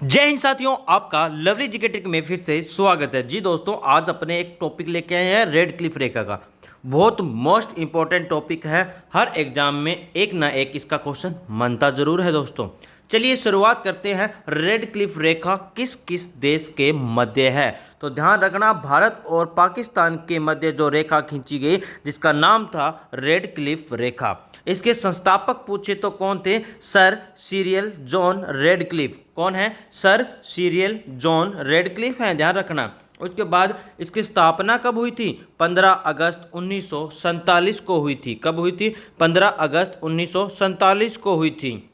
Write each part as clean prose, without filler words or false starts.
जय हिंद साथियों, आपका लवली जीके ट्रिक में फिर से स्वागत है। जी दोस्तों, आज अपने एक टॉपिक लेके आए हैं रेड क्लिफ रेखा का। बहुत मोस्ट इंपॉर्टेंट टॉपिक है। हर एग्जाम में एक ना एक इसका क्वेश्चन बनता जरूर है दोस्तों। चलिए शुरुआत करते हैं। रेड क्लिफ रेखा किस किस देश के मध्य है? तो ध्यान रखना, भारत और पाकिस्तान के मध्य जो रेखा खींची गई जिसका नाम था रेड क्लिफ रेखा। इसके संस्थापक पूछे तो कौन थे? Sir Cyril John Radcliffe. कौन है? सर सिरिल जॉन रेडक्लिफ हैं, ध्यान रखना। उसके बाद इसकी स्थापना कब हुई थी? 15 अगस्त 1947 को हुई थी। कब हुई थी? 15 अगस्त 1947 को हुई थी।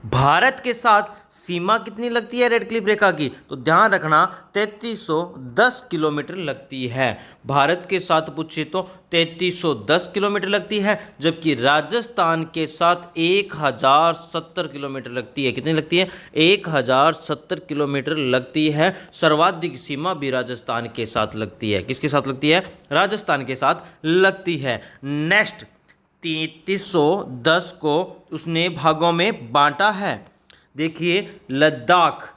भारत के साथ सीमा कितनी लगती है रेड क्लिफ रेखा की? तो ध्यान रखना 3310 किलोमीटर लगती है। भारत के साथ पूछे तो 3310 किलोमीटर लगती है, जबकि राजस्थान के साथ 1070 किलोमीटर लगती है। कितनी लगती है? 1070 किलोमीटर लगती है। सर्वाधिक सीमा भी राजस्थान के साथ लगती है। किसके साथ लगती है? राजस्थान के साथ लगती है। नेक्स्ट, 3310 को उसने भागों में बांटा है। देखिए, लद्दाख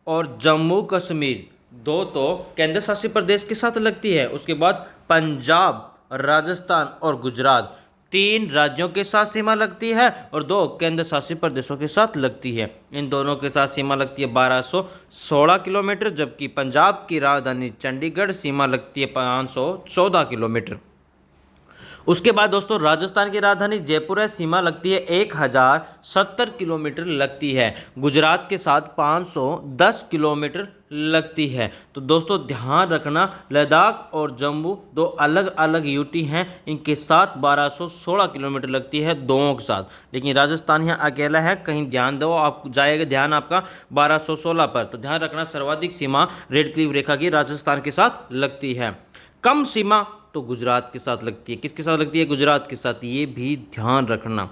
और जम्मू कश्मीर दो तो केंद्र शासित प्रदेश के साथ लगती है। उसके बाद पंजाब, राजस्थान और गुजरात तीन राज्यों के साथ सीमा लगती है और दो केंद्र शासित प्रदेशों के साथ लगती है। इन दोनों के साथ सीमा लगती है 1216 किलोमीटर, जबकि पंजाब की राजधानी चंडीगढ़ सीमा लगती है 514 किलोमीटर। उसके बाद दोस्तों राजस्थान की राजधानी जयपुर है, सीमा लगती है 1070 किलोमीटर लगती है। गुजरात के साथ 510 किलोमीटर लगती है। तो दोस्तों ध्यान रखना, लद्दाख और जम्मू दो अलग अलग यूटी हैं, इनके साथ 1216 किलोमीटर लगती है दोनों के साथ। लेकिन राजस्थान यहाँ अकेला है। कहीं ध्यान दो, आप जाएगा ध्यान आपका 1216 पर। तो ध्यान रखना, सर्वाधिक सीमा रेड क्लिफ रेखा की राजस्थान के साथ लगती है। कम सीमा तो गुजरात के साथ लगती है। किसके साथ लगती है? गुजरात के साथ। ये भी ध्यान रखना।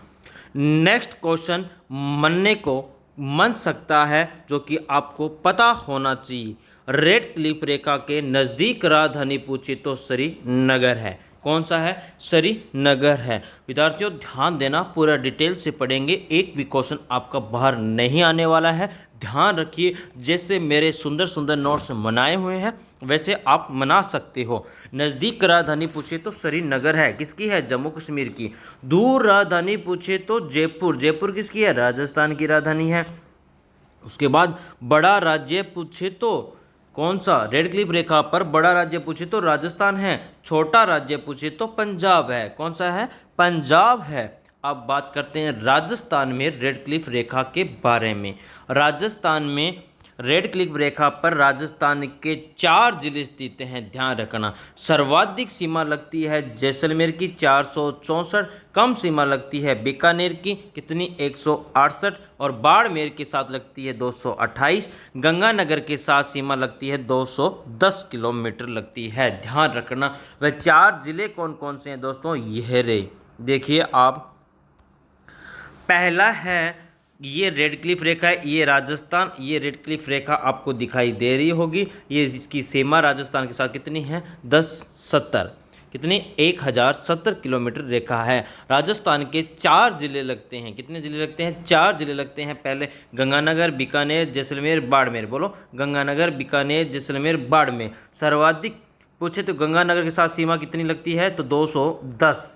नेक्स्ट क्वेश्चन मनने को मन सकता है, जो कि आपको पता होना चाहिए। रेड क्लिफ रेखा के नज़दीक राजधानी पूछे तो श्रीनगर है। कौन सा है? श्रीनगर है। विद्यार्थियों ध्यान देना, पूरा डिटेल से पढ़ेंगे, एक भी क्वेश्चन आपका बाहर नहीं आने वाला है। ध्यान रखिए, जैसे मेरे सुंदर सुंदर नोट्स बनाए हुए हैं वैसे आप मना सकते हो। नज़दीक राजधानी पूछे तो श्रीनगर है। किसकी है? जम्मू कश्मीर की। दूर राजधानी पूछे तो जयपुर। जयपुर किसकी है? राजस्थान की राजधानी है। उसके बाद बड़ा राज्य पूछे तो कौन सा? रेड क्लिफ रेखा पर बड़ा राज्य पूछे तो राजस्थान है। छोटा राज्य पूछे तो पंजाब है। कौन सा है? पंजाब है। अब बात करते हैं राजस्थान में रेड क्लिफ रेखा के बारे में। राजस्थान में रेड क्लिफ रेखा पर राजस्थान के 4 जिले स्थित हैं, ध्यान रखना। सर्वाधिक सीमा लगती है जैसलमेर की 464, कम सीमा लगती है बीकानेर की, कितनी? 168, और बाड़मेर के साथ लगती है 228। गंगानगर के साथ सीमा लगती है 210 किलोमीटर लगती है। ध्यान रखना। वह 4 जिले कौन कौन से हैं दोस्तों? यह रे, देखिए आप, पहला है ये रेड क्लिफ रेखा है, ये राजस्थान। ये रेड क्लिफ रेखा आपको दिखाई दे रही होगी। ये इसकी सीमा राजस्थान के साथ कितनी है? 1070, कितनी? 1070 किलोमीटर रेखा है। राजस्थान के 4 जिले लगते हैं। कितने जिले लगते हैं? 4 जिले लगते हैं। पहले गंगानगर, बीकानेर, जैसलमेर, बाड़मेर। बोलो, गंगानगर, बीकानेर, जैसलमेर, बाड़मेर। सर्वाधिक पूछे तो गंगानगर के साथ सीमा कितनी लगती है? तो 210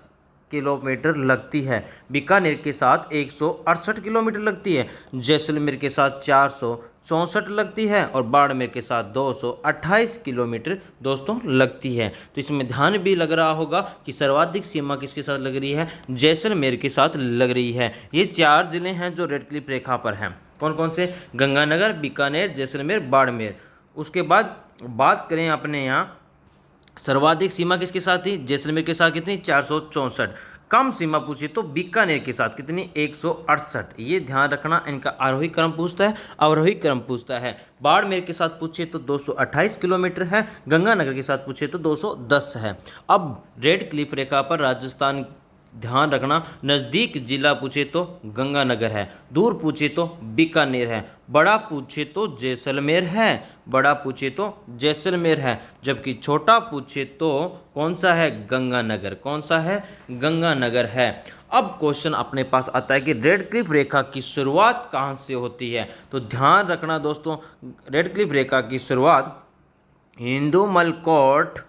किलोमीटर लगती है। बीकानेर के साथ 168 किलोमीटर लगती है। जैसलमेर के साथ 464 लगती है और बाड़मेर के साथ 228 किलोमीटर दोस्तों लगती है। तो इसमें ध्यान भी लग रहा होगा कि सर्वाधिक सीमा किसके साथ लग रही है? जैसलमेर के साथ लग रही है। ये 4 जिले हैं जो रेड क्लिफ रेखा पर हैं। कौन कौन से? गंगानगर, बीकानेर, जैसलमेर, बाड़मेर। उसके बाद बात करें अपने यहाँ, सर्वाधिक सीमा किसके साथ थी? जैसलमेर के साथ कितनी? 464। कम सीमा पूछी तो बीकानेर के साथ कितनी? 168। ये ध्यान रखना। इनका आरोही क्रम पूछता है, अवरोही क्रम पूछता है। बाड़मेर के साथ पूछे तो 228 किलोमीटर है। गंगानगर के साथ पूछे तो 210 है। अब रेड क्लिफ रेखा पर राजस्थान, ध्यान रखना, नज़दीक जिला पूछे तो गंगानगर है, दूर पूछे तो बीकानेर है, बड़ा पूछे तो जैसलमेर है। बड़ा पूछे तो जैसलमेर है, जबकि छोटा पूछे तो कौन सा है? गंगानगर। कौन सा है? गंगानगर है। अब क्वेश्चन अपने पास आता है कि रेड क्लिफ रेखा की शुरुआत कहाँ से होती है। तो ध्यान रखना दोस्तों, रेड क्लिफ रेखा की शुरुआत हिंदू मलकोट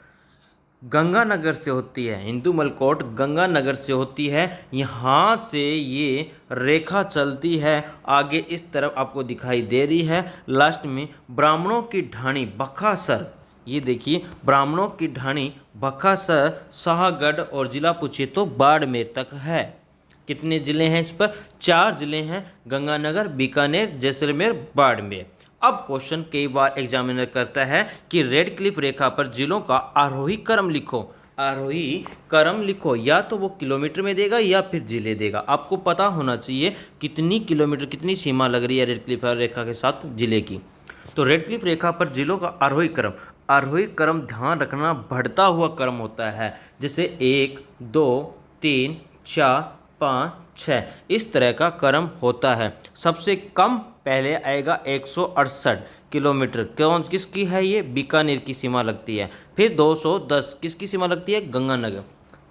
गंगानगर से होती है। हिंदू मलकोट गंगानगर से होती है। यहाँ से ये रेखा चलती है आगे इस तरफ, आपको दिखाई दे रही है। लास्ट में ब्राह्मणों की ढाणी बकासर, ये देखिए ब्राह्मणों की ढाणी बकासर, शाहगढ़ और जिला पूछिए तो बाड़मेर तक है। कितने ज़िले हैं इस पर? 4 ज़िले हैं, गंगानगर, बीकानेर, जैसलमेर, बाड़मेर। अब क्वेश्चन कई बार एग्जामिनर करता है कि रेड क्लिफ रेखा पर जिलों का आरोही क्रम लिखो। आरोही क्रम लिखो, या तो वो किलोमीटर में देगा या फिर जिले देगा। आपको पता होना चाहिए कितनी किलोमीटर, कितनी सीमा लग रही है रेड क्लिफ रेखा के साथ जिले की। तो रेड क्लिफ रेखा पर जिलों का आरोही क्रम, आरोही क्रम ध्यान रखना बढ़ता हुआ क्रम होता है। जैसे 1, 2, 3, 4, 5, 6 इस तरह का क्रम होता है। सबसे कम पहले आएगा 168 किलोमीटर, कौन किसकी है ये? बीकानेर की सीमा लगती है। फिर 210 किसकी सीमा लगती है? गंगानगर।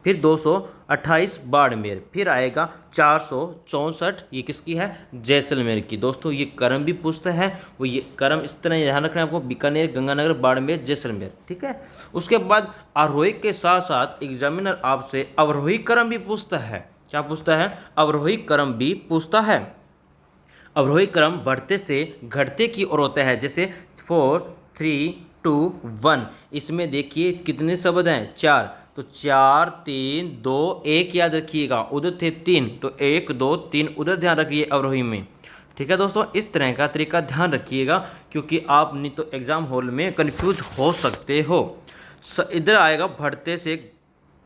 फिर 228 बाड़मेर। फिर आएगा 464, ये किसकी है? जैसलमेर की। दोस्तों ये क्रम भी पूछता है, वो ये क्रम इस तरह ध्यान रखना है आपको, बीकानेर, गंगानगर, बाड़मेर, जैसलमेर, ठीक है। उसके बाद आरोही के साथ साथ एग्जामिनर आपसे अवरोही क्रम भी पूछता है। क्या पूछता है? अवरोही क्रम भी पूछता है। अवरोही क्रम बढ़ते से घटते की ओर होता है। जैसे 4, 3, 2, 1। इसमें देखिए कितने शब्द हैं? 4। तो 4, 3, 2, 1 याद रखिएगा। उधर थे 3, तो 1, 2, 3 उधर ध्यान रखिए अवरोही में। ठीक है दोस्तों, इस तरह का तरीका ध्यान रखिएगा, क्योंकि आप नहीं तो एग्जाम हॉल में कंफ्यूज हो सकते हो। इधर आएगा बढ़ते से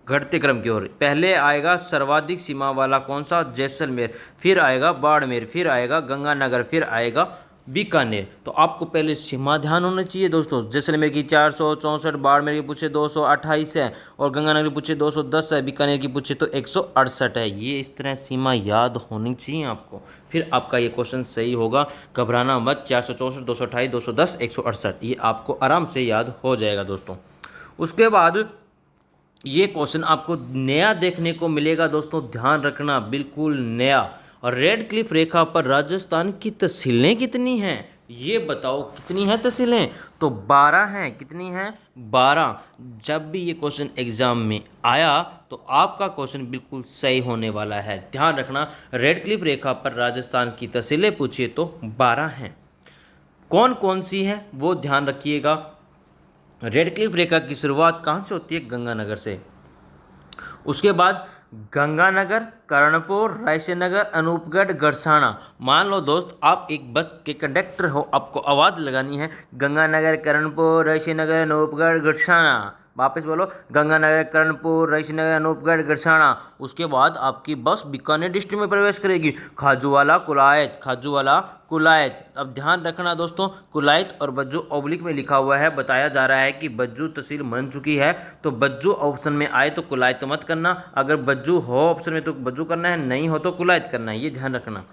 घटते क्रम की ओर। पहले आएगा सर्वाधिक सीमा वाला कौन सा? जैसलमेर। फिर आएगा बाड़मेर, फिर आएगा गंगानगर, फिर आएगा बीकानेर। तो आपको पहले सीमा ध्यान होना चाहिए दोस्तों। जैसलमेर की 464, बाड़मेर की पूछे 228 है, और गंगानगर की पूछे 210 है, बीकानेर की पूछे तो 168 है। ये इस तरह सीमा याद होनी चाहिए आपको, फिर आपका ये क्वेश्चन सही होगा। घबराना मत। 464, 228, 210, 168 ये आपको आराम से याद हो जाएगा दोस्तों। उसके बाद ये क्वेश्चन आपको नया देखने को मिलेगा दोस्तों, ध्यान रखना, बिल्कुल नया। और रेड क्लिफ रेखा पर राजस्थान की तहसीलें कितनी हैं? ये बताओ कितनी हैं तहसीलें? तो 12 हैं। कितनी हैं? 12। जब भी ये क्वेश्चन एग्जाम में आया तो आपका क्वेश्चन बिल्कुल सही होने वाला है। ध्यान रखना, रेड क्लिफ रेखा पर राजस्थान की तहसीलें पूछिए तो 12 हैं। कौन कौन सी हैं वो ध्यान रखिएगा। रेड क्लिफ रेखा की शुरुआत कहाँ से होती है? गंगानगर से। उसके बाद गंगानगर, कर्णपुर, रायसेनगर, अनूपगढ़, गड़साना। मान लो दोस्त आप एक बस के कंडक्टर हो, आपको आवाज़ लगानी है गंगानगर, कर्णपुर, रायसेनगर, अनूपगढ़, गड़साना। वापस बोलो, गंगानगर, कर्णपुर, रायसेनगर, अनूपगढ़, गड़साना। उसके बाद आपकी बस बीकानेर डिस्ट्रिक्ट में प्रवेश करेगी। खाजूवाला, कुलायत, खाजूवाला, कुलायत। अब ध्यान रखना दोस्तों, कुलायत और बज्जू ऑब्लिक में लिखा हुआ है। बताया जा रहा है कि बज्जू तहसील बन चुकी है, तो बज्जू ऑप्शन में आए तो कुलायत मत करना। अगर बज्जू हो ऑप्शन में तो बज्जू करना है, नहीं हो तो कुलायत करना है, ये ध्यान रखना।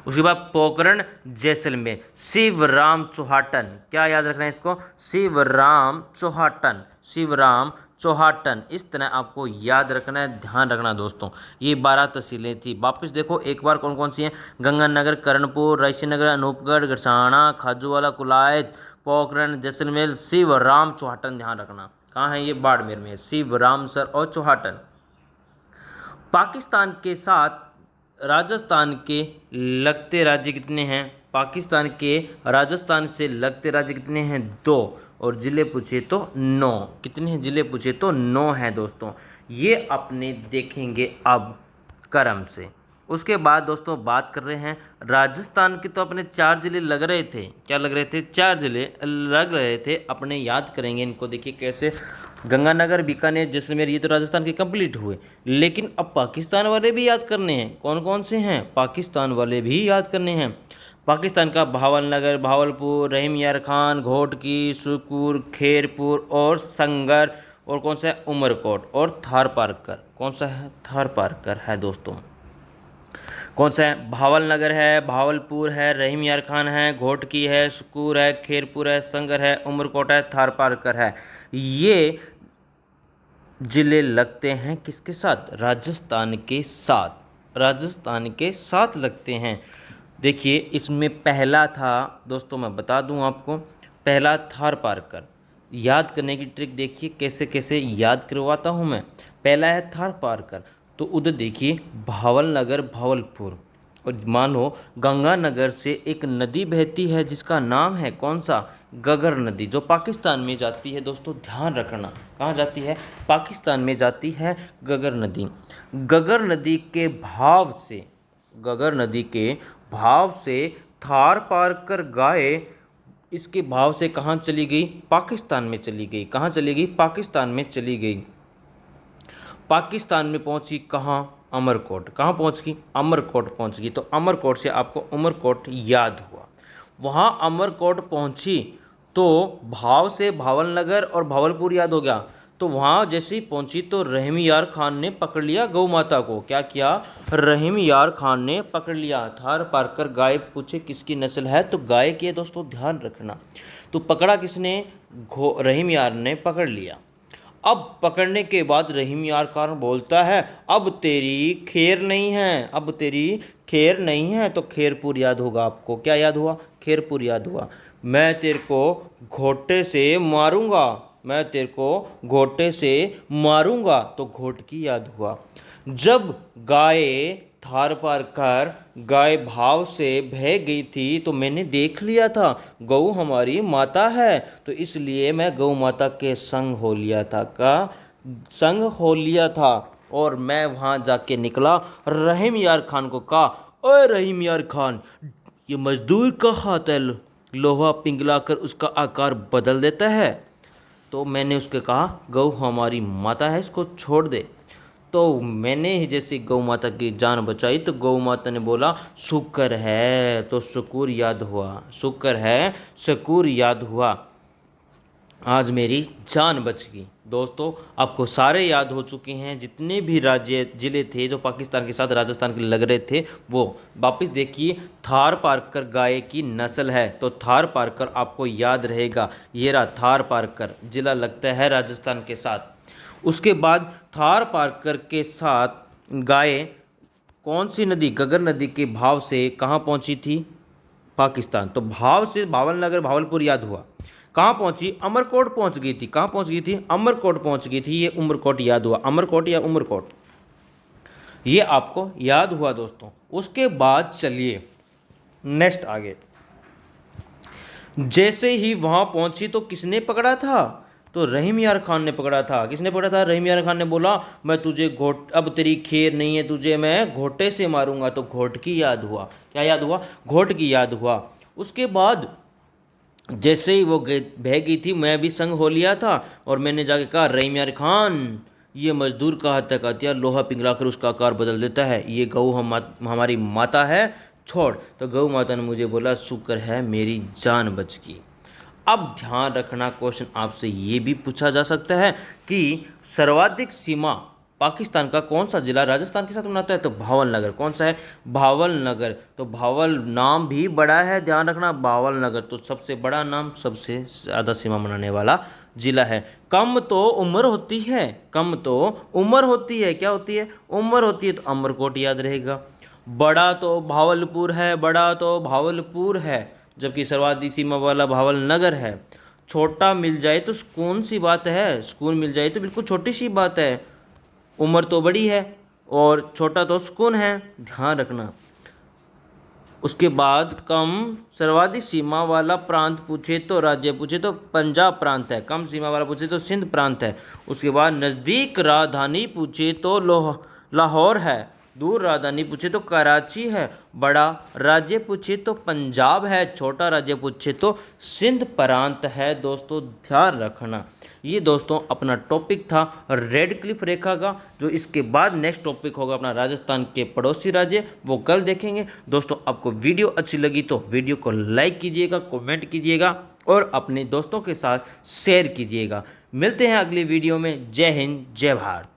उसके बाद पोखरण, जैसलमेर, शिवराम चौहाटन। क्या याद रखना है इसको? शिवराम चौहाटन, शिवराम चौहाटन। इस तरह आपको याद रखना है, ध्यान रखना दोस्तों। ये 12 तहसीलें थी। वापस देखो एक बार कौन कौन सी हैं? गंगानगर, कर्णपुर, रायसेनगर, अनूपगढ़, गड़साना, खाजूवाला, कुलायत, पोखरण, जैसलमेर, शिवराम चौहाटन। ध्यान रखना कहाँ है ये? बाड़मेर में। शिवराम सर और चौहाटन। पाकिस्तान के साथ राजस्थान के लगते राज्य कितने हैं? पाकिस्तान के राजस्थान से लगते राज्य कितने हैं? 2। और ज़िले पूछे तो 9। कितने हैं ज़िले पूछे तो 9 हैं दोस्तों। ये अपने देखेंगे अब क्रम से। उसके बाद दोस्तों बात कर रहे हैं राजस्थान के, तो अपने 4 ज़िले लग रहे थे। क्या लग रहे थे? 4 ज़िले लग रहे थे अपने। याद करेंगे इनको, देखिए कैसे। गंगानगर, बीकानेर, जैसलमेर, ये तो राजस्थान के कंप्लीट हुए। लेकिन अब पाकिस्तान वाले भी याद करने हैं। कौन कौन से हैं? पाकिस्तान वाले भी याद करने हैं। पाकिस्तान का भावलनगर, भावलपुर, रहीम यार खान, घोटकी, सुखपुर, खेरपुर और संगर, और कौन सा है? उमरकोट और थारपारकर। कौन सा है? थारपारकर है दोस्तों। कौन सा है? भावलनगर है, भावलपुर है, रहीम यार खान है, घोटकी है, सुकूर है, खेरपुर है, संगर है, उमरकोट है, थारपारकर है। ये जिले लगते हैं किसके साथ? राजस्थान के साथ। राजस्थान के साथ लगते हैं। देखिए इसमें पहला था दोस्तों, मैं बता दूं आपको, पहला थारपारकर। याद करने की ट्रिक देखिए कैसे कैसे याद करवाता हूं मैं। पहला है थारपारकर, तो उधर देखिए भावल नगर भावलपुर। और मानो गंगानगर से एक नदी बहती है जिसका नाम है कौन सा, गगर नदी, जो पाकिस्तान में जाती है। दोस्तों ध्यान रखना, कहाँ जाती है, पाकिस्तान में जाती है गगर नदी। गगर नदी के भाव से, गगर नदी के भाव से थार पार कर गाय इसके भाव से कहाँ चली गई, पाकिस्तान में चली गई। कहाँ चली गई, पाकिस्तान में चली गई। पाकिस्तान में पहुंची कहाँ, अमरकोट। कहाँ पहुंच गई, अमरकोट पहुंच गई। तो अमरकोट से आपको उमरकोट याद हुआ। वहाँ अमरकोट पहुंची तो भाव से भावल नगर और भावलपुर याद हो गया। तो वहाँ जैसे ही पहुंची तो रहीम यार खान ने पकड़ लिया गौ माता को। क्या किया, रहीम यार खान ने पकड़ लिया। थार पार कर गाय पूछे किसकी नस्ल है, तो गाय की है दोस्तों, ध्यान रखना। तो पकड़ा किसने, रहीम यार ने पकड़ लिया। अब पकड़ने के बाद रहीम यार खान बोलता है अब तेरी खैर नहीं है, अब तेरी खैर नहीं है। तो खैरपुर याद होगा आपको, क्या याद हुआ, खैरपुर याद हुआ। मैं तेरे को घोटे से मारूंगा, मैं तेरे को घोटे से मारूंगा। तो घोटकी याद हुआ। जब गाय थार पार कर गाय भाव से बह गई थी तो मैंने देख लिया था गौ हमारी माता है, तो इसलिए मैं गौ माता के संग हो लिया था, का संग हो लिया था। और मैं वहाँ जाके निकला, रहीम यार खान को कहा, ओए रहीम यार खान, ये मजदूर का हाथ है, लोहा पिघला कर उसका आकार बदल देता है। तो मैंने उसके कहा गौ हमारी माता है, इसको छोड़ दे। तो मैंने ही जैसे गौ माता की जान बचाई तो गौ माता ने बोला शुक्र है, तो शकूर याद हुआ, शुक्र है शकूर याद हुआ, आज मेरी जान बच गई। दोस्तों आपको सारे याद हो चुके हैं, जितने भी राज्य ज़िले थे जो पाकिस्तान के साथ राजस्थान के लग रहे थे वो। वापस देखिए, थार पारकर गाय की नस्ल है, तो थार पारकर आपको याद रहेगा। ये रहा थार पारकर, ज़िला लगता है राजस्थान के साथ। उसके बाद थार पारकर के साथ गाय कौन सी नदी, गगर नदी के भाव से कहाँ पहुँची थी, पाकिस्तान। तो भाव से भावल नगर भावलपुर याद हुआ। कहाँ पहुंची, अमरकोट पहुंच गई थी। कहाँ पहुंच गई थी, अमरकोट पहुंच गई थी। ये उमरकोट याद हुआ, अमरकोट या उमरकोट, ये आपको याद हुआ दोस्तों। उसके बाद चलिए नेक्स्ट आगे। जैसे ही वहां पहुंची तो किसने पकड़ा था, तो रहीम यार खान ने पकड़ा था। किसने पकड़ा था, रहीम यार खान ने बोला मैं तुझे अब तेरी खैर नहीं है, तुझे मैं घोटे से मारूंगा। तो घोट की याद हुआ, क्या याद हुआ, घोट की याद हुआ। उसके बाद जैसे ही वो बह गई थी मैं भी संग हो लिया था और मैंने जाके कहा रहीम यार खान, ये मजदूर का हत्या का हथियार लोहा पिघला कर उसका आकार बदल देता है, ये गऊ हमारी माता है, छोड़। तो गऊ माता ने मुझे बोला शुक्र है मेरी जान बच गई। अब ध्यान रखना, क्वेश्चन आपसे ये भी पूछा जा सकता है कि सर्वाधिक सीमा पाकिस्तान का कौन सा जिला राजस्थान के साथ बनाता है, तो भावल नगर। कौन सा है, भावल नगर। तो भावल नाम भी बड़ा है, ध्यान रखना, भावल नगर तो सबसे बड़ा नाम, सबसे ज़्यादा सीमा बनाने वाला जिला है। कम तो उम्र होती है, कम तो उम्र होती है, क्या होती है, उम्र होती है। तो अमरकोट याद रहेगा। बड़ा तो भावलपुर है, बड़ा तो भावलपुर है, जबकि सर्वाधिक सीमा वाला भावल नगर है। छोटा मिल जाए तो कौन सी बात है, सुकून मिल जाए तो बिल्कुल छोटी सी बात है। उम्र तो बड़ी है और छोटा तो सुकून है, ध्यान रखना। उसके बाद कम सर्वाधिक सीमा वाला प्रांत पूछे तो राज्य पूछे तो पंजाब प्रांत है, कम सीमा वाला पूछे तो सिंध प्रांत है। उसके बाद नज़दीक राजधानी पूछे तो लाहौर है, दूर राजधानी पूछे तो कराची है, बड़ा राज्य पूछे तो पंजाब है, छोटा राज्य पूछे तो सिंध प्रांत है। दोस्तों ध्यान रखना, ये दोस्तों अपना टॉपिक था रेड क्लिफ रेखा का। जो इसके बाद नेक्स्ट टॉपिक होगा अपना राजस्थान के पड़ोसी राज्य, वो कल देखेंगे। दोस्तों आपको वीडियो अच्छी लगी तो वीडियो को लाइक कीजिएगा, कमेंट कीजिएगा और अपने दोस्तों के साथ शेयर कीजिएगा। मिलते हैं अगली वीडियो में। जय हिंद, जय भारत।